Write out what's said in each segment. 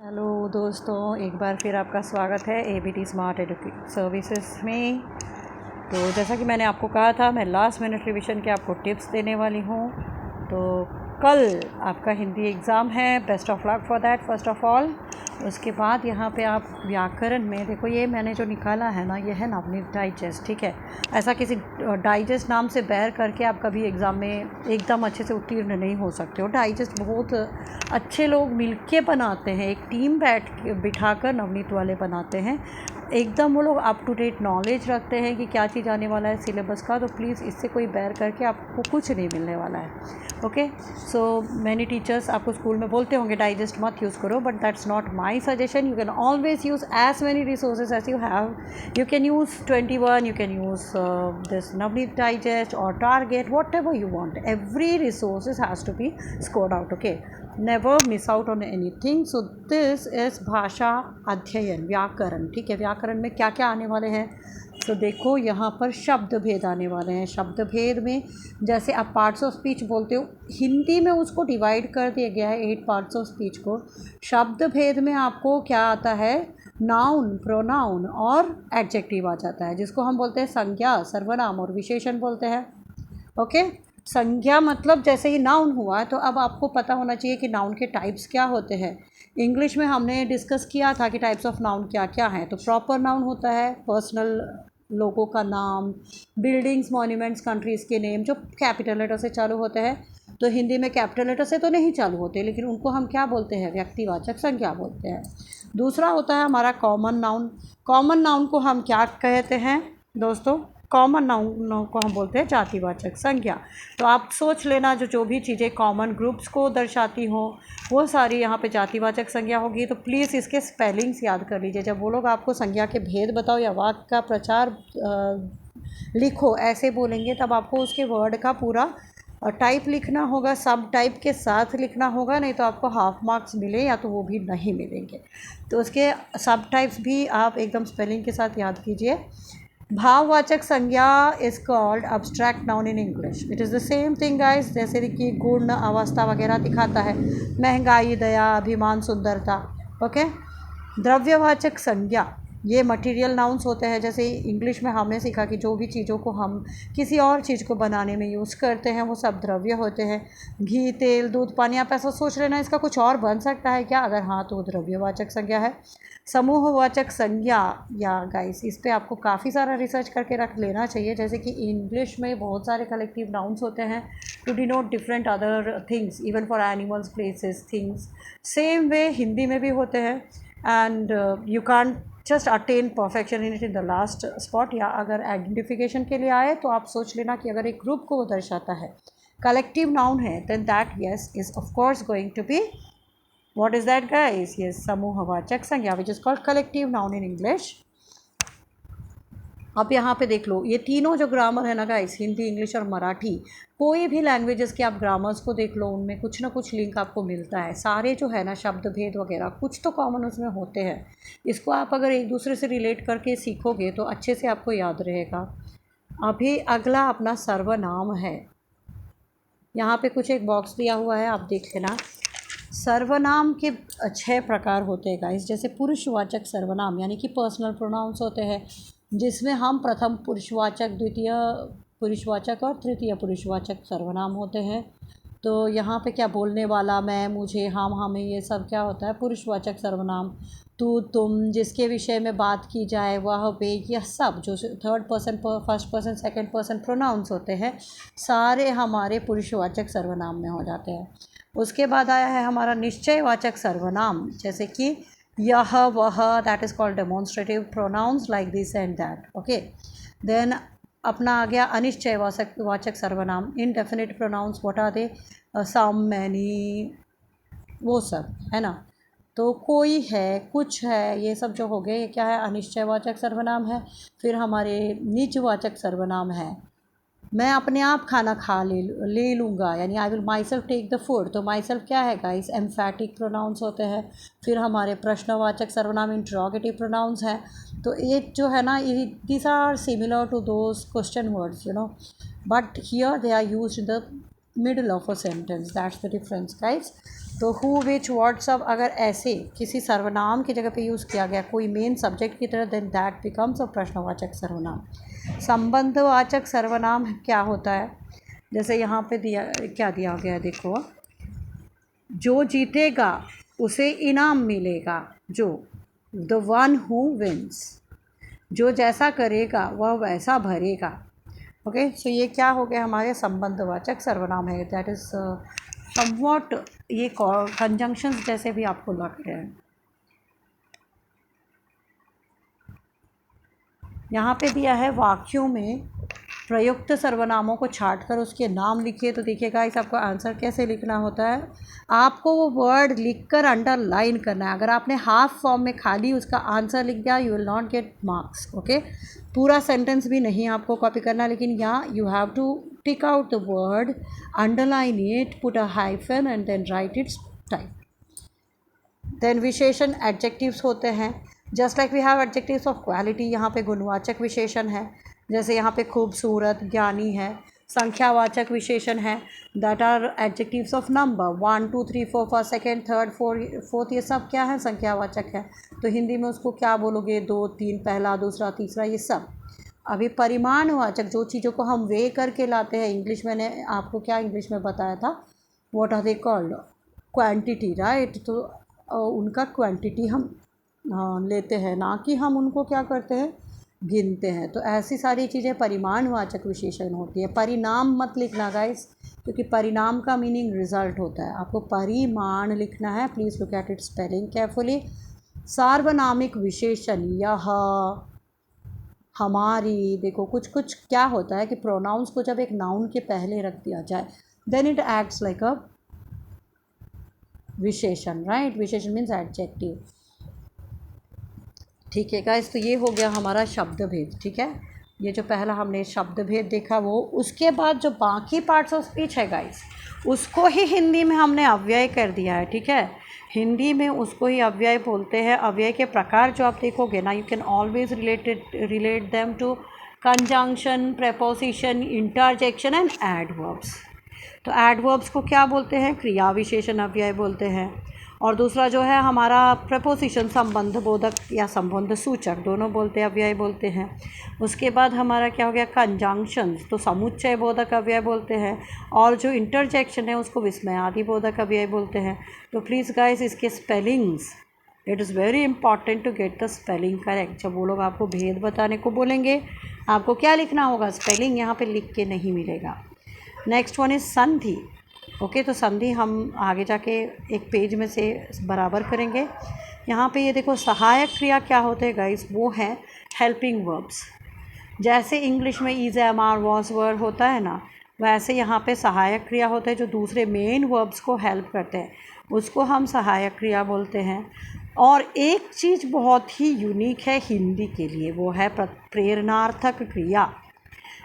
Hello दोस्तों, एक बार फिर आपका स्वागत है एबीटी स्मार्ट सर्विसेज में। तो जैसा कि मैंने आपको कहा था, मैं लास्ट मिनट रिवीजन के आपको टिप्स देने वाली हूँ। तो कल आपका हिंदी एग्ज़ाम है, best of luck for that first of all. उसके बाद यहाँ पे आप व्याकरण में देखो, ये मैंने जो निकाला है ना, ये है नवनीत डाइजेस्ट, ठीक है। ऐसा किसी डाइजेस्ट नाम से बैर करके आप कभी एग्ज़ाम में एकदम अच्छे से उत्तीर्ण नहीं हो सकते हो। डाइजेस्ट बहुत अच्छे लोग मिलके बनाते हैं, एक टीम बिठाकर नवनीत वाले बनाते हैं। एकदम वो लोग अप टू डेट नॉलेज रखते हैं कि क्या चीज़ आने वाला है सिलेबस का। तो प्लीज़ इससे कोई बैर करके आपको कुछ नहीं मिलने वाला है। ओके, सो मैनी टीचर्स आपको स्कूल में बोलते होंगे डाइजेस्ट मत यूज़ करो, but that's not my suggestion. You can always use as many resources as you have. You can use 21, you can use this Navneet Digest or Target, whatever you want. Every resources has to be scored out, okay? Never miss out on anything. So this is भाषा अध्ययन, व्याकरण, ठीक है। व्याकरण में क्या क्या आने वाले हैं? तो देखो, यहाँ पर शब्द भेद आने वाले हैं। शब्द भेद में जैसे आप पार्ट्स ऑफ स्पीच बोलते हो, हिंदी में उसको डिवाइड कर दिया गया है 8 पार्ट्स ऑफ स्पीच को। शब्द भेद में आपको क्या आता है? नाउन, प्रोनाउन और एडजेक्टिव आ जाता है, जिसको हम बोलते हैं संज्ञा, सर्वनाम और विशेषण बोलते हैं। ओके, संज्ञा मतलब जैसे ही नाउन हुआ, तो अब आपको पता होना चाहिए कि नाउन के टाइप्स क्या होते हैं। इंग्लिश में हमने डिस्कस किया था कि टाइप्स ऑफ नाउन क्या क्या हैं। तो प्रॉपर नाउन होता है पर्सनल लोगों का नाम, बिल्डिंग्स, मॉन्यूमेंट्स, कंट्रीज़ के नेम जो कैपिटल लेटर से चालू होते हैं। तो हिंदी में कैपिटल लेटर से तो नहीं चालू होते, लेकिन उनको हम क्या बोलते हैं? व्यक्तिवाचक संज्ञा बोलते हैं। दूसरा होता है हमारा कॉमन नाउन। कॉमन नाउन को हम क्या कहते हैं दोस्तों? कॉमन नाउन को हम बोलते हैं जातिवाचक संज्ञा। तो आप सोच लेना, जो भी चीज़ें कॉमन ग्रुप्स को दर्शाती हों, वो सारी यहाँ पे जातिवाचक संज्ञा होगी। तो प्लीज़ इसके स्पेलिंग्स याद कर लीजिए। जब वो लोग आपको संज्ञा के भेद बताओ या वाक्य का प्रचार लिखो, ऐसे बोलेंगे, तब आपको उसके वर्ड का पूरा टाइप लिखना होगा, सब टाइप के साथ लिखना होगा, नहीं तो आपको हाफ मार्क्स मिले या तो वो भी नहीं मिलेंगे। तो उसके सब टाइप्स भी आप एकदम स्पेलिंग के साथ याद कीजिए। भाववाचक संज्ञा is called abstract noun in English. It is the same thing guys, जैसे कि गुण, अवस्था वगैरह दिखाता है, महंगाई, दया, अभिमान, सुंदरता। ओके, द्रव्यवाचक संज्ञा ये मटेरियल नाउन्स होते हैं। जैसे इंग्लिश में हमने सीखा कि जो भी चीज़ों को हम किसी और चीज़ को बनाने में यूज़ करते हैं, वो सब द्रव्य होते हैं। घी, तेल, दूध, पानी। आप ऐसा सोच लेना, इसका कुछ और बन सकता है क्या? अगर हाँ, तो द्रव्यवाचक संज्ञा है। समूहवाचक संज्ञा, या गाइस, इस पे आपको काफ़ी सारा रिसर्च करके रख लेना चाहिए। जैसे कि इंग्लिश में बहुत सारे कलेक्टिव नाउन्स होते हैं to denote different other things, even for animals, places, things. Same way Hindi में भी होते हैं। And you can't just attain perfection in it in the last spot. या अगर आइडेंटिफिकेशन के लिए आए तो आप सोच लेना कि अगर एक ग्रुप को वो दर्शाता है, कलेक्टिव नाउन है, then that yes is of course going to be what is that guys? Yes, समूहवाचक संज्ञा, which is called collective noun in English. अब यहाँ पे देख लो, ये तीनों जो ग्रामर है ना गाइस, हिंदी, इंग्लिश और मराठी, कोई भी लैंग्वेजेस के आप ग्रामर्स को देख लो, उनमें कुछ ना कुछ लिंक आपको मिलता है। सारे जो है ना शब्द भेद वगैरह कुछ तो कॉमन उसमें होते हैं। इसको आप अगर एक दूसरे से रिलेट करके सीखोगे तो अच्छे से आपको याद रहेगा। अभी अगला अपना सर्वनाम है। यहाँ पे कुछ एक बॉक्स दिया हुआ है, आप देख लेना। सर्वनाम के 6 प्रकार होते हैं गाइस। जैसे पुरुषवाचक सर्वनाम, यानी कि पर्सनल प्रोनाउंस होते हैं, जिसमें हम प्रथम पुरुषवाचक, द्वितीय पुरुषवाचक और तृतीय पुरुषवाचक सर्वनाम होते हैं। तो यहाँ पे क्या, बोलने वाला, मैं, मुझे, हम, हमें, ये सब क्या होता है? पुरुषवाचक सर्वनाम। तू, तुम, जिसके विषय में बात की जाए, वह, वे, यह सब जो third person, first person, second person pronouns होते हैं, सारे हमारे पुरुषवाचक सर्वनाम में हो जाते हैं। उसके बाद आया है हमारा निश्चयवाचक सर्वनाम, जैसे कि यह, वह, that is called demonstrative pronouns like this and that. Okay, then अपना आ गया अनिश्चयवाचक सर्वनाम, indefinite pronouns, what are they? Some, many, वो सब है ना। तो कोई है, कुछ है, ये सब जो हो गए, ये क्या है? अनिश्चयवाचक सर्वनाम है। फिर हमारे निजवाचक सर्वनाम है, मैं अपने आप खाना ले लूँगा, यानी I will myself take the food. तो माई सेल्फ क्या है गाइस? एम्फैटिक प्रोनाउंस होते हैं। फिर हमारे प्रश्नवाचक सर्वनाम इंट्रोगेटिव प्रोनाउंस हैं। तो ये जो है ना, these are similar to those question words, you know, but here they are used in the middle of a sentence, that's the difference guys. तो हु विच व्हाट सब अगर ऐसे किसी सर्वनाम की जगह पे यूज़ किया गया कोई मेन सब्जेक्ट की तरह, देन दैट बिकम्स अ प्रश्नवाचक सर्वनाम। संबंधवाचक सर्वनाम क्या होता है, जैसे यहाँ पे दिया क्या दिया गया है देखो, जो जीतेगा उसे इनाम मिलेगा, जो द वन हु विंस, जो जैसा करेगा वह वैसा भरेगा। ओके, सो ये क्या हो गया, हमारे संबंधवाचक सर्वनाम है। दैट इज़ समवॉट ये कंजंक्शंस जैसे भी आपको लग रहे हैं। यहाँ पे दिया है वाक्यों में प्रयुक्त सर्वनामों को छाट कर उसके नाम लिखिए। तो देखिएगा इस आपको आंसर कैसे लिखना होता है, आपको वो वर्ड लिखकर अंडरलाइन करना है। अगर आपने हाफ फॉर्म में खाली उसका आंसर लिख दिया, you will not get marks. Okay, पूरा सेंटेंस भी नहीं आपको कॉपी करना, लेकिन यहाँ you have to tick out the word, underline it, put a hyphen and then write its type. Then विशेषण एडजेक्टिव्स होते हैं, just like we have adjectives of quality. यहाँ पे गुणवाचक विशेषण है, जैसे यहाँ पे खूबसूरत, ज्ञानी है। संख्यावाचक विशेषण है, that are adjectives of number, 1 2 3 4 first second third fourth, ये सब क्या है, संख्यावाचक है। तो हिंदी में उसको क्या बोलोगे, 2 3, पहला दूसरा तीसरा, ये सब। अभी परिमाणवाचक, जो चीज़ों को हम वे करके लाते हैं, इंग्लिश मैंने आपको क्या इंग्लिश में बताया था, what are they called, quantity, right. तो उनका क्वांटिटी हम लेते हैं, ना कि हम उनको क्या करते हैं, गिनते हैं। तो ऐसी सारी चीज़ें परिमाणवाचक विशेषण होती है। परिणाम मत लिखना गाइस, क्योंकि परिणाम का मीनिंग रिजल्ट होता है, आपको परिमाण लिखना है। Please look at it spelling carefully. सार्वनामिक विशेषण, यह, हमारी, देखो कुछ कुछ क्या होता है कि प्रोनाउंस को जब एक नाउन के पहले रख दिया जाए, then it acts like a विशेषण, राइट। विशेषण मीन्स एडजेक्टिव। ठीक है गाइस, तो ये हो गया हमारा शब्द भेद। ठीक है, ये जो पहला हमने शब्द भेद देखा वो, उसके बाद जो बाकी पार्ट्स ऑफ स्पीच है गाइस, उसको ही हिंदी में हमने अव्यय कर दिया है। ठीक है, हिंदी में उसको ही अव्यय बोलते हैं। अव्यय के प्रकार जो आप देखोगे ना, you can always relate them to conjunction, preposition, interjection and adverbs. तो एडवर्ब्स को क्या बोलते हैं, क्रिया विशेषण अव्यय बोलते हैं। और दूसरा जो है हमारा प्रपोजिशन, संबंध बोधक या संबंध सूचक, दोनों बोलते हैं, अव्यय बोलते हैं। उसके बाद हमारा क्या हो गया, कंजंक्शंस, तो समुच्चय बोधक अव्यय बोलते हैं। और जो इंटरजेक्शन है उसको विस्मयादि बोधक अव्यय बोलते हैं। तो प्लीज़ गाइस, इसके spellings, it is very important to get the spelling correct. जब वो लोग आपको भेद बताने को बोलेंगे, आपको क्या लिखना होगा, स्पेलिंग यहाँ पे लिख के नहीं मिलेगा। नेक्स्ट वन इज़ संधि। ओके, तो संधि हम आगे जाके एक पेज में से बराबर करेंगे। यहाँ पे ये देखो, सहायक क्रिया क्या होते हैं गाइस, वो है हेल्पिंग वर्ब्स। जैसे इंग्लिश में इज़, एम, आर, वॉज, वर होता है ना, वैसे यहाँ पे सहायक क्रिया होते हैं जो दूसरे मेन वर्ब्स को हेल्प करते हैं, उसको हम सहायक क्रिया बोलते हैं। और एक चीज़ बहुत ही यूनिक है हिंदी के लिए, वो है प्रेरणार्थक क्रिया।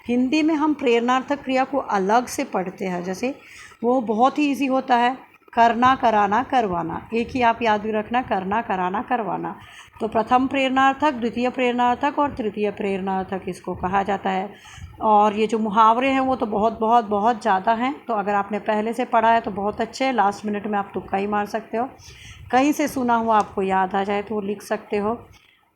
हिंदी में हम प्रेरणार्थक क्रिया को अलग से पढ़ते हैं। जैसे वो बहुत ही इजी होता है, करना, कराना, करवाना, एक ही आप याद भी रखना, करना, कराना, करवाना। तो प्रथम प्रेरणार्थक, द्वितीय प्रेरणार्थक और तृतीय प्रेरणार्थक इसको कहा जाता है। और ये जो मुहावरे हैं वो तो बहुत बहुत बहुत ज़्यादा हैं, तो अगर आपने पहले से पढ़ा है तो बहुत अच्छे हैं। लास्ट मिनट में आप तुक्का ही मार सकते हो, कहीं से सुना हुआ आपको याद आ जाए तो वो लिख सकते हो।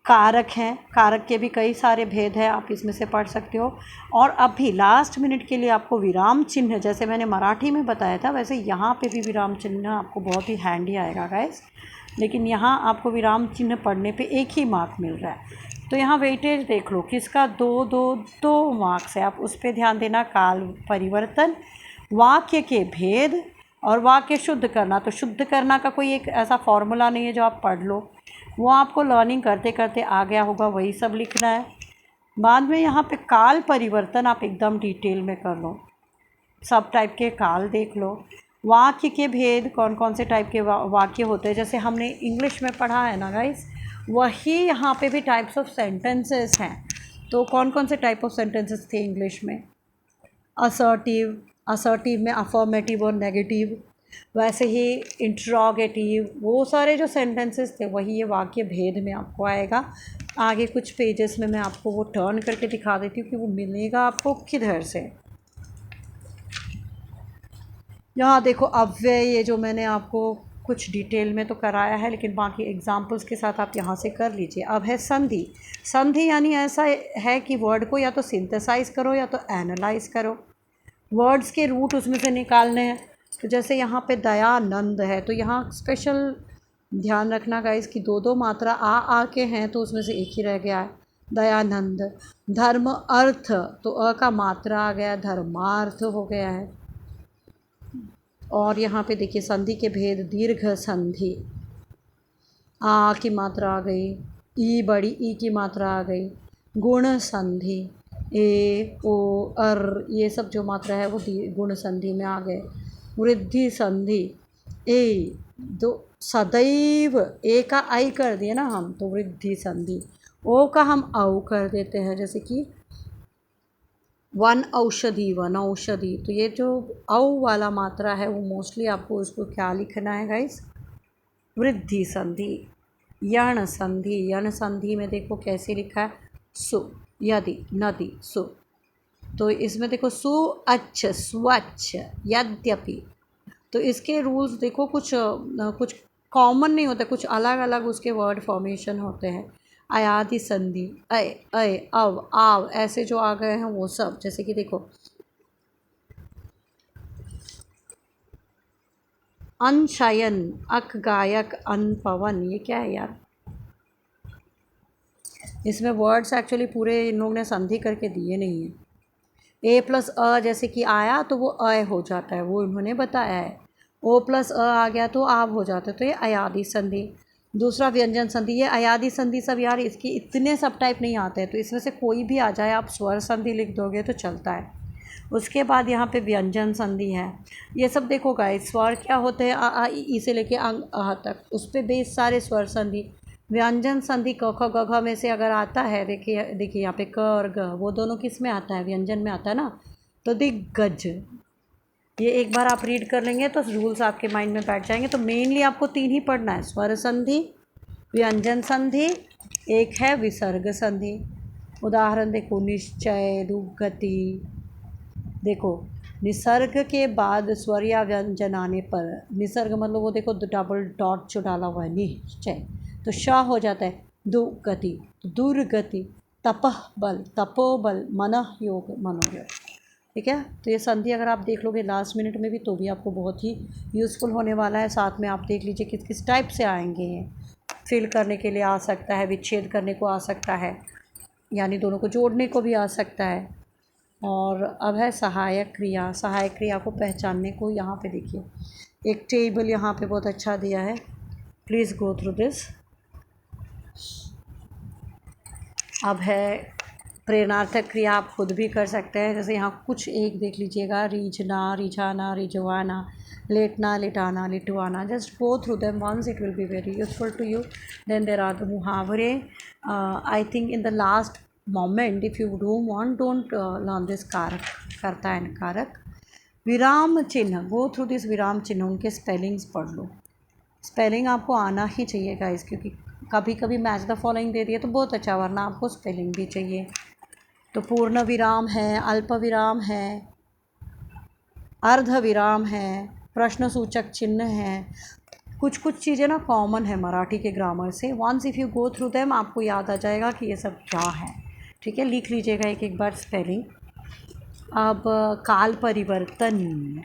कारक हैं, कारक के भी कई सारे भेद हैं, आप इसमें से पढ़ सकते हो। और अभी लास्ट मिनट के लिए आपको विराम चिन्ह, जैसे मैंने मराठी में बताया था वैसे यहाँ पे भी विराम चिन्ह आपको बहुत ही हैंडी आएगा गाइस। लेकिन यहाँ आपको विराम चिन्ह पढ़ने पे 1 ही मार्क मिल रहा है। तो यहाँ वेटेज देख लो किसका, 2 मार्क्स है, आप उस पर ध्यान देना। काल परिवर्तन, वाक्य के भेद और वाक्य शुद्ध करना। तो शुद्ध करना का कोई एक ऐसा फॉर्मूला नहीं है जो आप पढ़ लो, वो आपको लर्निंग करते करते आ गया होगा, वही सब लिखना है। बाद में यहाँ पे काल परिवर्तन आप एकदम डिटेल में कर लो, सब टाइप के काल देख लो। वाक्य के भेद, कौन कौन से टाइप के वाक्य होते हैं, जैसे हमने इंग्लिश में पढ़ा है ना गाइस, वही यहाँ पे भी टाइप्स ऑफ सेंटेंसेस हैं। तो कौन कौन से टाइप ऑफ सेंटेंसेस थे इंग्लिश में, असर्टिव, असर्टिव में अफर्मेटिव और नेगेटिव, वैसे ही इंट्रोगेटिव, वो सारे जो सेंटेंसेस थे वही ये वाक्य भेद में आपको आएगा। आगे कुछ पेजेस में मैं आपको वो टर्न करके दिखा देती हूँ कि वो मिलेगा आपको किधर से। यहाँ देखो अव्यय, ये जो मैंने आपको कुछ डिटेल में तो कराया है, लेकिन बाकी एग्जांपल्स के साथ आप यहाँ से कर लीजिए। अब है संधि। संधि यानी ऐसा है कि वर्ड को या तो सिंथेसाइज करो या तो एनालाइज करो, वर्ड्स के रूट उसमें से निकालने हैं। तो जैसे यहाँ पे दयानंद है, तो यहाँ स्पेशल ध्यान रखना गाइस कि दो दो मात्रा आ के हैं, तो उसमें से एक ही रह गया है, दयानंद। धर्म अर्थ, तो अ का मात्रा आ गया, धर्मार्थ हो गया है। और यहाँ पे देखिए संधि के भेद, दीर्घ संधि, आ की मात्रा आ गई, ई बड़ी ई की मात्रा आ गई। गुण संधि, ए ओ अर, ये सब जो मात्रा है वो गुण संधि में आ गए। वृद्धि संधि, ए दो सदैव, ए का आई कर दिए ना हम, तो वृद्धि संधि। ओ का हम औ कर देते हैं, जैसे कि वन औषधि, वन औषधि। तो ये जो औ वाला मात्रा है वो मोस्टली आपको इसको क्या लिखना है गाइस, वृद्धि संधि। यण संधि, यण संधि में देखो कैसे लिखा है, सु, यदि, नदी, सु। तो इसमें देखो सु अच्छ, स्वच्छ, यद्यपि। तो इसके रूल्स देखो कुछ कॉमन नहीं होते, कुछ अलग अलग उसके वर्ड फॉर्मेशन होते हैं। अयादि संधि, अय अव आव, ऐसे जो आ गए हैं वो सब। जैसे कि देखो अनशयन, अक गायक, अनपवन, ये क्या है यार, इसमें वर्ड्स एक्चुअली पूरे इन लोगों ने संधि करके दिए नहीं है। ए प्लस अ जैसे कि आया तो वो अय हो जाता है, वो इन्होंने बताया है। ओ प्लस अ आ गया तो आब हो जाता है, तो ये अयादि संधि। दूसरा व्यंजन संधि, ये अयादि संधि सब यार इसके इतने सब टाइप नहीं आते हैं, तो इसमें से कोई भी आ जाए, आप स्वर संधि लिख दोगे तो चलता है। उसके बाद यहाँ पे व्यंजन संधि है। ये सब देखो गाइस, स्वर क्या होते हैं, आ ई से लेके अंग अह तक, उस पर बेस सारे स्वर संधि। व्यंजन संधि क ख ग घ में से अगर आता है, देखिए देखिए यहाँ पे क और ग, वो दोनों किस में आता है, व्यंजन में आता है ना, तो दिग्गज। ये एक बार आप रीड कर लेंगे तो रूल्स आपके माइंड में बैठ जाएंगे। तो मेनली आपको तीन ही पढ़ना है, स्वर संधि, व्यंजन संधि, एक है विसर्ग संधि। उदाहरण देखो, निश्चय, दुर्गति। देखो निसर्ग के बाद स्वर या व्यंजन आने पर, निसर्ग मतलब वो देखो डबल डॉट जो डाला हुआ है, निश्चय, तो श हो जाता है, दुगति, दुर्गति, तपह बल, तपोबल, मनः योग, मनोयोग। ठीक है, तो ये संधि अगर आप देख लोगे लास्ट मिनट में भी, तो भी आपको बहुत ही यूज़फुल होने वाला है। साथ में आप देख लीजिए किस किस टाइप से आएंगे, ये फिल करने के लिए आ सकता है, विच्छेद करने को आ सकता है, यानी दोनों को जोड़ने को भी आ सकता है। और अब है सहायक क्रिया। सहायक क्रिया को पहचानने को यहाँ पे देखिए एक टेबल यहाँ पे बहुत अच्छा दिया है, प्लीज़ गो थ्रू दिस। अब है प्रेरणार्थक क्रिया, आप खुद भी कर सकते हैं। जैसे यहाँ कुछ एक देख लीजिएगा, रीझना, रिझाना, रिझवाना, लेटना, लिटाना, लिटवाना। Just go through them once, it will be very useful to you. Then there are the मुहावरे। I think in the last moment if you don't learn this कारक, कर्ता एंड कारक। विराम चिन्ह, गो थ्रू दिस विराम चिन्ह, उनके spellings पढ़ लो। स्पेलिंग आपको आना ही चाहिए गाइस, क्योंकि कभी कभी मैच द फॉलोइंग दे दिए तो बहुत अच्छा, वरना आपको स्पेलिंग भी चाहिए। तो पूर्ण विराम है, अल्प विराम है, अर्ध विराम है, प्रश्न सूचक चिन्ह है। कुछ कुछ चीज़ें ना कॉमन है मराठी के ग्रामर से। Once if you go through them आपको याद आ जाएगा कि ये सब क्या है। ठीक है, लिख लीजिएगा एक एक बार स्पेलिंग। अब काल परिवर्तन,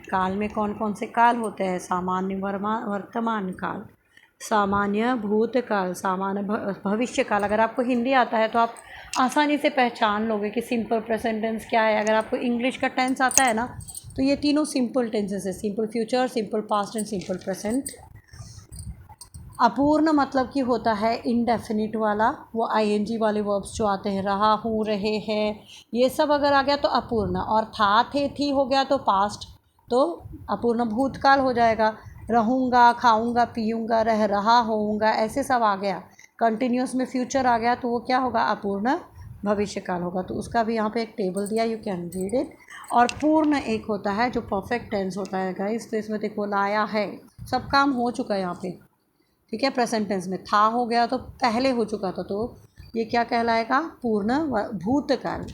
काल में कौन कौन से काल होते हैं, सामान्य वर्तमान काल, सामान्य भूतकाल, सामान्य भविष्य काल। अगर आपको हिंदी आता है तो आप आसानी से पहचान लोगे कि सिंपल प्रेजेंट टेंस क्या है। अगर आपको इंग्लिश का टेंस आता है ना, तो ये तीनों सिंपल टेंसेस है, simple future, simple past and simple present. अपूर्ण मतलब कि होता है इनडेफिनिट वाला, वो आईएनजी वाले वर्ब्स जो आते हैं, रहा हूँ, रहे हैं, ये सब अगर आ गया तो अपूर्ण। और था, थे, थी हो गया तो पास्ट, तो अपूर्ण भूतकाल हो जाएगा। रहूँगा, खाऊँगा, पीऊँगा, रह रहा होऊँगा, ऐसे सब आ गया। कंटिन्यूस में फ्यूचर आ गया तो वो क्या होगा, अपूर्ण भविष्यकाल होगा। तो उसका भी यहाँ पे एक टेबल दिया, यू कैन रीड इट। और पूर्ण एक होता है जो परफेक्ट टेंस होता है गाइस। तो इसमें देखो लाया है, सब काम हो चुका है यहाँ पे। ठीक है, प्रेजेंट टेंस में था हो गया तो पहले हो चुका था, तो ये क्या कहलाएगा, पूर्ण भूतकाल।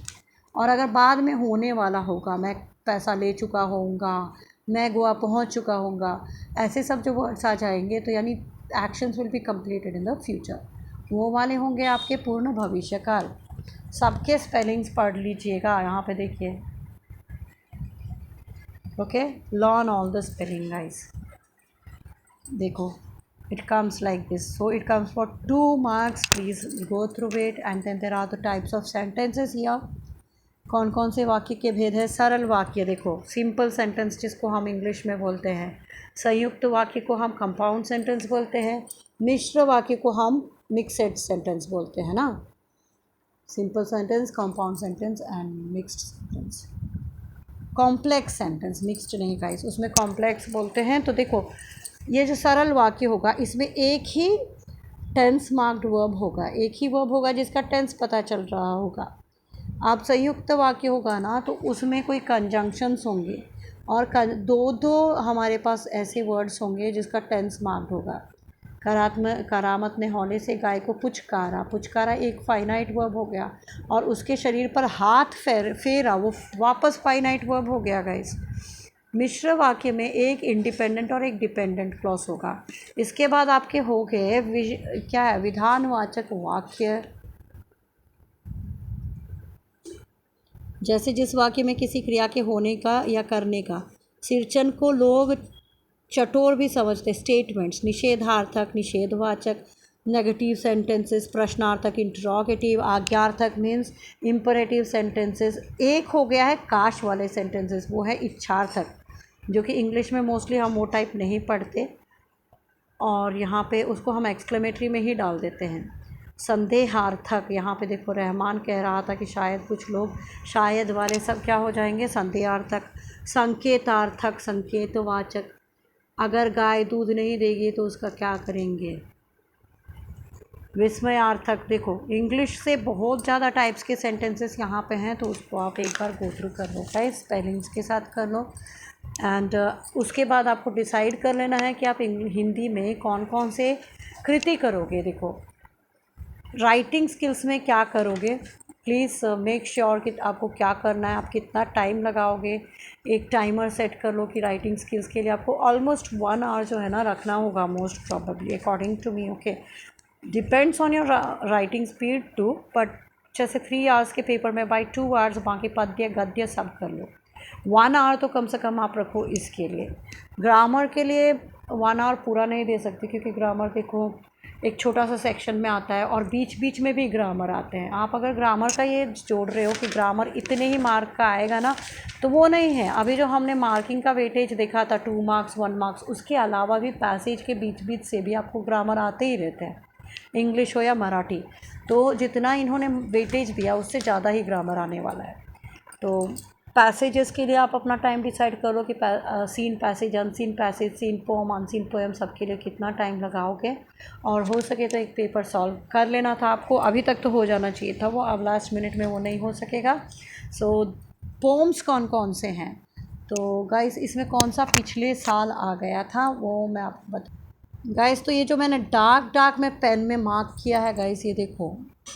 और अगर बाद में होने वाला होगा, मैं पैसा ले चुका होऊंगा, मैं गोवा पहुंच चुका हूँगा, ऐसे सब जो वर्ड्स आ जाएंगे तो यानी actions will be completed in the future, वो वाले होंगे आपके पूर्ण भविष्य काल। सबके स्पेलिंग्स पढ़ लीजिएगा, यहाँ पे देखिए। Okay, learn all the spelling guys. देखो, it comes like this, so it comes for 2 marks, please go through it, and then there are the types of sentences here। कौन कौन से वाक्य के भेद है। सरल वाक्य, देखो सिंपल सेंटेंस जिसको हम इंग्लिश में बोलते हैं, संयुक्त वाक्य को हम कंपाउंड सेंटेंस बोलते हैं, मिश्र वाक्य को हम मिक्सड सेंटेंस बोलते हैं ना, simple sentence, compound sentence and mixed sentence. Complex sentence, mixed नहीं गाइस, उसमें कॉम्प्लेक्स बोलते हैं। तो देखो, ये जो सरल वाक्य होगा इसमें एक ही टेंस मार्क्ड वर्ब होगा, एक ही वर्ब होगा जिसका टेंस पता चल रहा होगा। आप संयुक्त वाक्य होगा ना तो उसमें कोई कंजंक्शंस होंगे और दो दो हमारे पास ऐसे वर्ड्स होंगे जिसका टेंस मार्क्ड होगा। करामत ने हौले से गाय को पुचकारा, पुचकारा एक फाइनाइट वर्ब हो गया, और उसके शरीर पर हाथ फेरा, वो वापस फाइनाइट वर्ब हो गया गाइस। मिश्र वाक्य में एक इंडिपेंडेंट और एक डिपेंडेंट क्लॉज होगा। इसके बाद आपके हो गए क्या है, विधानवाचक वाक्य। जैसे जिस वाक्य में किसी क्रिया के होने का या करने का सिरचन को लोग चटोर भी समझते। स्टेटमेंट्स, निषेधार्थक, निषेधवाचक, नेगेटिव सेंटेंसेस, प्रश्नार्थक, इंटरोगेटिव, आज्ञार्थक मीन्स इम्परेटिव सेंटेंसेस। एक हो गया है काश वाले सेंटेंसेस, वो है इच्छार्थक, जो कि इंग्लिश में मोस्टली हम वो टाइप नहीं पढ़ते और यहाँ पे उसको हम एक्सक्लेमेटरी में ही डाल देते हैं। संदेहार्थक, यहाँ पे देखो रहमान कह रहा था कि शायद कुछ लोग शायद वाले सब क्या हो जाएंगे, संदेहार्थक। संकेतार्थक, संकेतवाचक, अगर गाय दूध नहीं देगी तो उसका क्या करेंगे। विस्मयार्थक, देखो इंग्लिश से बहुत ज़्यादा टाइप्स के सेंटेंसेस यहाँ पे हैं, तो उसको आप एक बार गो थ्रू कर लो गाइस, स्पेलिंग्स के साथ कर लो। एंड उसके बाद आपको डिसाइड कर लेना है कि आप हिंदी में कौन कौन से कृति करोगे। देखो, राइटिंग स्किल्स में क्या करोगे, प्लीज़ मेक श्योर कि आपको क्या करना है, आप कितना टाइम लगाओगे। एक टाइमर सेट कर लो कि राइटिंग स्किल्स के लिए आपको ऑलमोस्ट 1 आवर जो है ना रखना होगा, most probably according to me. Okay, depends on your writing speed too, but जैसे 3 आवर्स के पेपर में बाई 2 आवर्स बाकी पद्य गद्य सब कर लो। 1 आवर तो कम से कम आप रखो इसके लिए। ग्रामर के लिए 1 आवर पूरा नहीं दे सकती, क्योंकि ग्रामर देखो एक छोटा सा सेक्शन में आता है और बीच बीच में भी ग्रामर आते हैं। आप अगर ग्रामर का ये जोड़ रहे हो कि ग्रामर इतने ही मार्क का आएगा ना, तो वो नहीं है। अभी जो हमने मार्किंग का वेटेज देखा था 2 मार्क्स 1 मार्क्स, उसके अलावा भी पैसेज के बीच बीच से भी आपको ग्रामर आते ही रहते हैं, इंग्लिश हो या मराठी। तो जितना इन्होंने वेटेज दिया उससे ज़्यादा ही ग्रामर आने वाला है। तो पैसेजेस के लिए आप अपना टाइम डिसाइड करो कि seen passage, unseen passage, seen poem, unseen poem, सबके लिए कितना टाइम लगाओगे। और हो सके तो एक पेपर सॉल्व कर लेना था आपको, अभी तक तो हो जाना चाहिए था वो, अब लास्ट मिनट में वो नहीं हो सकेगा। सो पोम्स कौन कौन से हैं, तो गाइस इसमें कौन सा पिछले साल आ गया था वो मैं आपको बता गाइस। तो ये जो मैंने डार्क में पेन में मार्क किया है गाइस, ये देखो,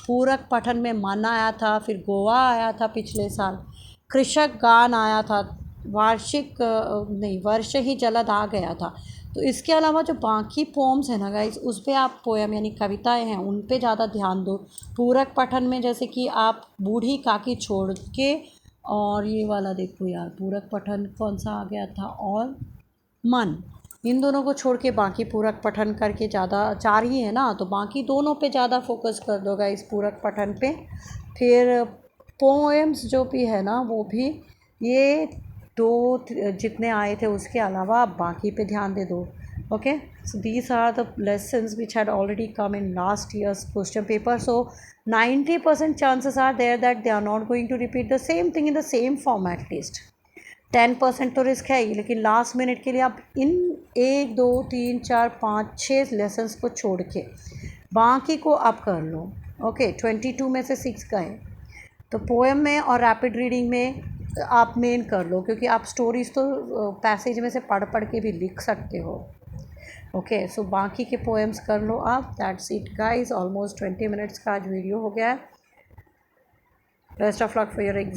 पूरक पठन में मन आया था, फिर गोवा आया था पिछले साल, कृषक गान आया था, वार्षिक नहीं वर्ष ही जलद आ गया था। तो इसके अलावा जो बाकी पोम्स हैं ना गाइस, उस पर आप पोएम यानी कविताएं हैं उन पे ज़्यादा ध्यान दो। पूरक पठन में जैसे कि आप बूढ़ी काकी छोड़ के, और ये वाला देखो यार, पूरक पठन कौन सा आ गया था, और मन, इन दोनों को छोड़ के बाकी पूरक पठन करके ज़्यादा, 4 ही है ना, तो बाकी दोनों पे ज़्यादा फोकस कर दो गाइस, पूरक पठन पे। फिर पोएम्स जो भी है ना वो भी ये 2 जितने आए थे उसके अलावा आप बाकी पे ध्यान दे दो। Okay, so these are the lessons which had already come in last year's question paper. So 90% chances are there that they are not going to repeat the same thing in the same form at least. 10% तो risk है ही, लेकिन last minute के लिए आप इन 1 2 3 4 5 6 lessons को छोड़ के बाकी को आप कर लो। ओके, 22 में से 6 का है, तो पोएम में और रैपिड रीडिंग में आप मेन कर लो, क्योंकि आप स्टोरीज तो पैसेज में से पढ़ पढ़ के भी लिख सकते हो। ओके, सो बाकी के पोएम्स कर लो आप। That's it guys, almost 20 minutes का आज वीडियो हो गया है। Best of luck for your exam.